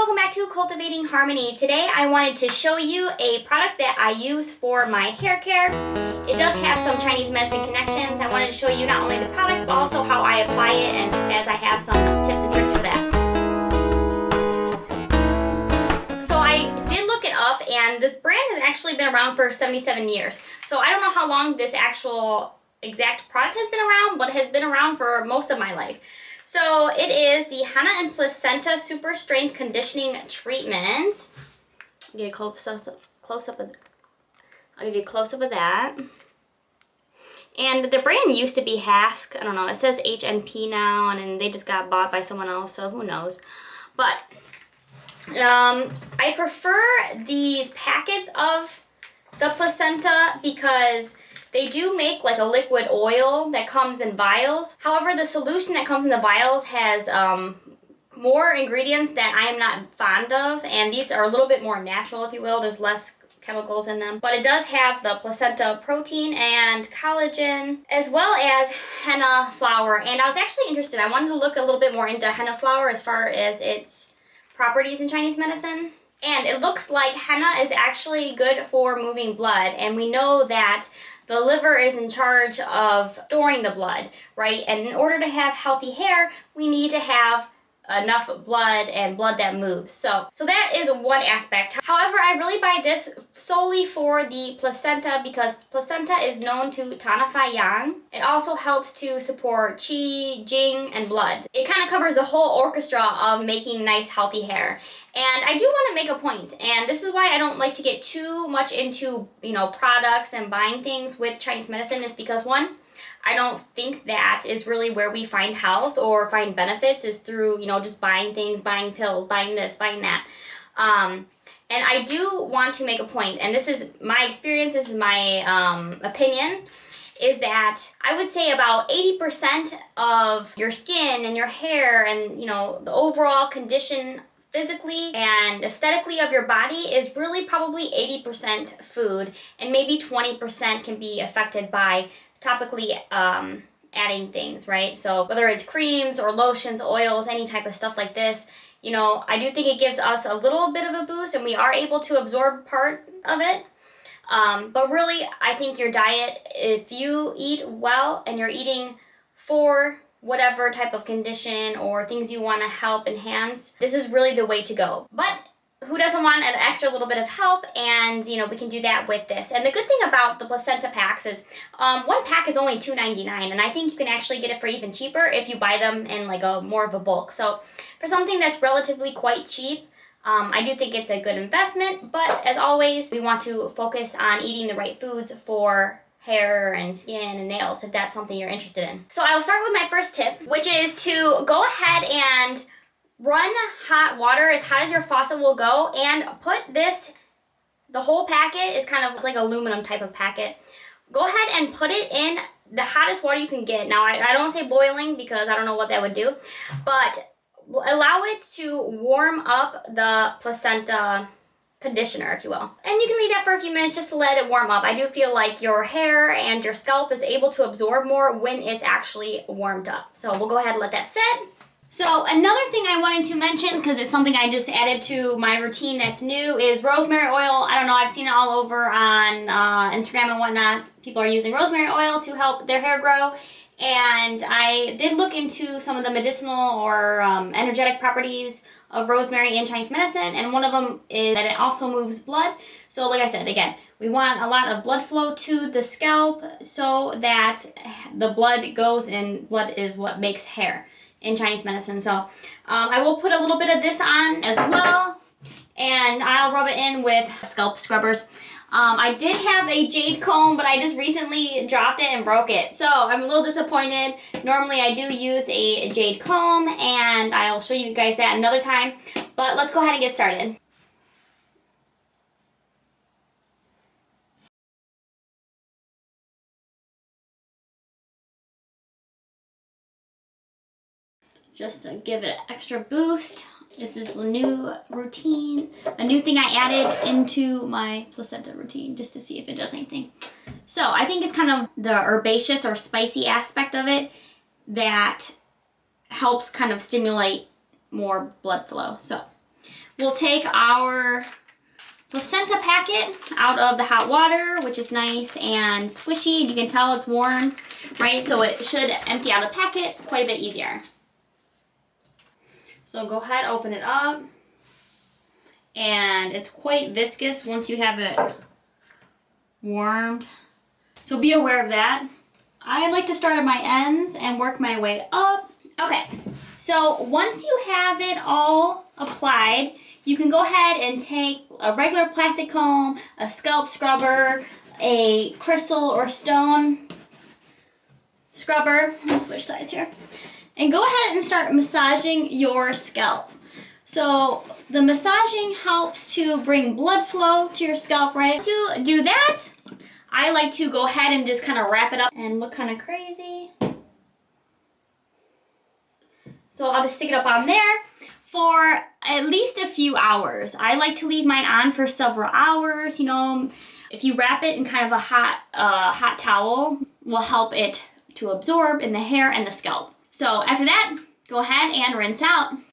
welcome back to Cultivating Harmony. Today I wanted to show you a product that I use for my hair care. It does have some Chinese medicine connections. I wanted to show you not only the product, but also how I apply it, and as I have some tips and tricks for that. So I did look it up, and this brand has actually been around for 77 years. So I don't know how long this actual exact product has been around, but it has been around for most of my life. So it is the Henna and Placenta Super Strength Conditioning Treatment. I'll give you a close up of that. And the brand used to be Hask. I don't know. It says HNP now, and then they just got bought by someone else, so who knows. But I prefer these packets of the placenta because they do make like a liquid oil that comes in vials. However, the solution that comes in the vials has more ingredients that I am not fond of, and these are a little bit more natural, if you will. There's less chemicals in them, but it does have the placenta protein and collagen, as well as henna flower. And I was actually interested. I wanted to look a little bit more into henna flower as far as its properties in Chinese medicine. And it looks like henna is actually good for moving blood, and we know that the liver is in charge of storing the blood, right? And in order to have healthy hair, we need to have enough blood and blood that moves. So that is one aspect. However, I really buy this solely for the placenta because placenta is known to tonify yang. It also helps to support qi, jing, and blood. It kind of covers the whole orchestra of making nice, healthy hair. And I do want to make a point, and this is why I don't like to get too much into, products and buying things with Chinese medicine, is because one, I don't think that is really where we find health or find benefits, is through, just buying things, buying pills, buying this, buying that. And I do want to make a point, and this is my experience, this is my opinion, is that I would say about 80% of your skin and your hair and, the overall condition physically and aesthetically of your body is really probably 80% food, and maybe 20% can be affected by topically adding things, right? So whether it's creams or lotions, oils, any type of stuff like this, I do think it gives us a little bit of a boost, and we are able to absorb part of it. But really, I think your diet, if you eat well and you're eating for whatever type of condition or things you want to help enhance, this is really the way to go. But who doesn't want an extra little bit of help? And we can do that with this. And the good thing about the placenta packs is one pack is only $2.99, and I think you can actually get it for even cheaper if you buy them in like a more of a bulk. So for something that's relatively quite cheap, I do think it's a good investment. But as always, we want to focus on eating the right foods for hair and skin and nails, if that's something you're interested in. So I'll start with my first tip, which is to go ahead and run hot water as hot as your faucet will go, and put this, the whole packet is kind of like aluminum type of packet. Go ahead and put it in the hottest water you can get. Now I don't say boiling because I don't know what that would do, but allow it to warm up the placenta conditioner, if you will. And you can leave that for a few minutes just to let it warm up. I do feel like your hair and your scalp is able to absorb more when it's actually warmed up. So we'll go ahead and let that sit. So another thing I wanted to mention, because it's something I just added to my routine that's new, is rosemary oil. I don't know, I've seen it all over on Instagram and whatnot. People are using rosemary oil to help their hair grow. And I did look into some of the medicinal or energetic properties of rosemary in Chinese medicine, and one of them is that it also moves blood. So like I said, again, we want a lot of blood flow to the scalp so that the blood goes, and blood is what makes hair in Chinese medicine. So I will put a little bit of this on as well, and I'll rub it in with scalp scrubbers. I did have a jade comb, but I just recently dropped it and broke it. So I'm a little disappointed. Normally I do use a jade comb, and I'll show you guys that another time. But let's go ahead and get started. Just to give it an extra boost. This is the new routine, a new thing I added into my placenta routine just to see if it does anything. So I think it's kind of the herbaceous or spicy aspect of it that helps kind of stimulate more blood flow. So we'll take our placenta packet out of the hot water, which is nice and squishy. You can tell it's warm, right? So it should empty out of the packet quite a bit easier. So go ahead, open it up. And it's quite viscous once you have it warmed. So be aware of that. I like to start at my ends and work my way up. Okay, so once you have it all applied, you can go ahead and take a regular plastic comb, a scalp scrubber, a crystal or stone scrubber. Let's switch sides here. And go ahead and start massaging your scalp. So the massaging helps to bring blood flow to your scalp, right? To do that, I like to go ahead and just kind of wrap it up and look kind of crazy. So I'll just stick it up on there for at least a few hours. I like to leave mine on for several hours. You know, if you wrap it in kind of a hot towel, will help it to absorb in the hair and the scalp. So after that, go ahead and rinse out.